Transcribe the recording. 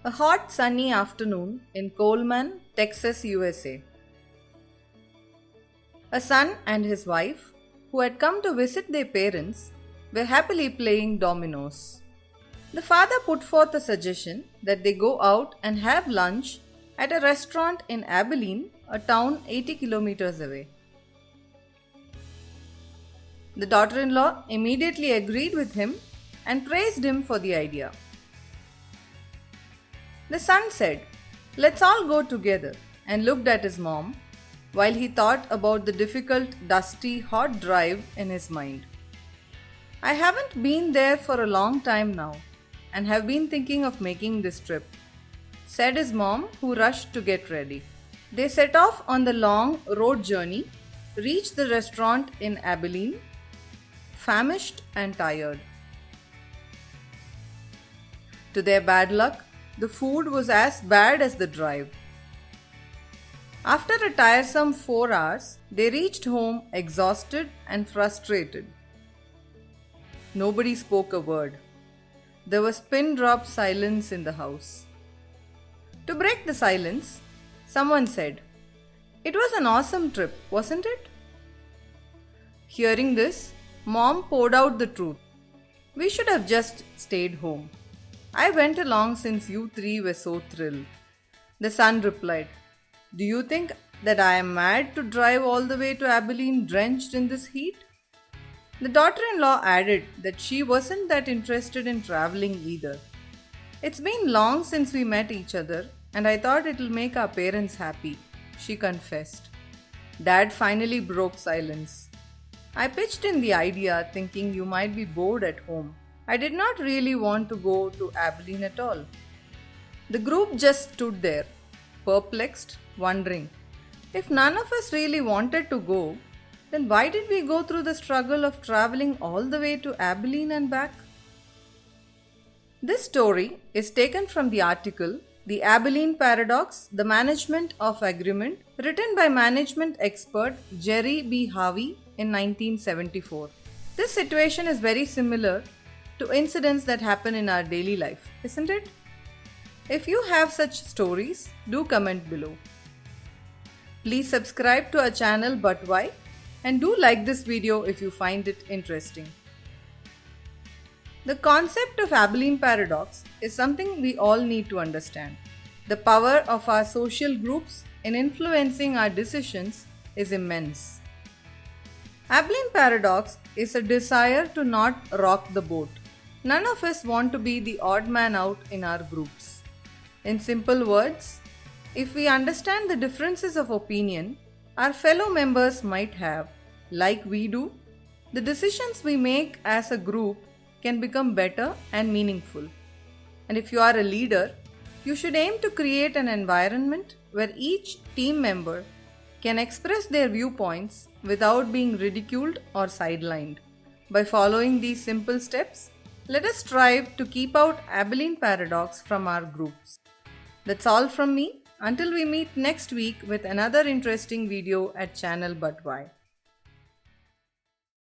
A hot sunny afternoon in Coleman, Texas, USA. A son and his wife, who had come to visit their parents, were happily playing dominoes. The father put forth a suggestion that they go out and have lunch at a restaurant in Abilene, a town 80 kilometers away. The daughter-in-law immediately agreed with him and praised him for the idea. The son said, "Let's all go together," and looked at his mom while he thought about the difficult, dusty, hot drive in his mind. "I haven't been there for a long time now and have been thinking of making this trip," said his mom, who rushed to get ready. They set off on the long road journey, reached the restaurant in Abilene, famished and tired. To their bad luck, the food was as bad as the drive. After a tiresome 4 hours, they reached home exhausted and frustrated. Nobody spoke a word. There was pin-drop silence in the house. To break the silence, someone said, "It was an awesome trip, wasn't it?" Hearing this, Mom poured out the truth. "We should have just stayed home. I went along since you three were so thrilled." The son replied, "Do you think that I am mad to drive all the way to Abilene drenched in this heat?" The daughter-in-law added that she wasn't that interested in traveling either. "It's been long since we met each other, and I thought it'll make our parents happy," she confessed. Dad finally broke silence. "I pitched in the idea thinking you might be bored at home. I did not really want to go to Abilene at all." The group just stood there, perplexed, wondering, if none of us really wanted to go, then why did we go through the struggle of traveling all the way to Abilene and back? This story is taken from the article "The Abilene Paradox: The Management of Agreement," written by management expert Jerry B. Harvey in 1974. This situation is very similar to incidents that happen in our daily life, isn't it? If you have such stories, do comment below. Please subscribe to our channel But Why, and do like this video if you find it interesting. The concept of Abilene paradox is something we all need to understand. The power of our social groups in influencing our decisions is immense. Abilene paradox is a desire to not rock the boat. None of us want to be the odd man out in our groups. In simple words, if we understand the differences of opinion our fellow members might have, like we do, the decisions we make as a group can become better and meaningful. And if you are a leader, you should aim to create an environment where each team member can express their viewpoints without being ridiculed or sidelined. By following these simple steps, let us strive to keep out Abilene paradox from our groups. That's all from me. Until we meet next week with another interesting video at Channel But Why.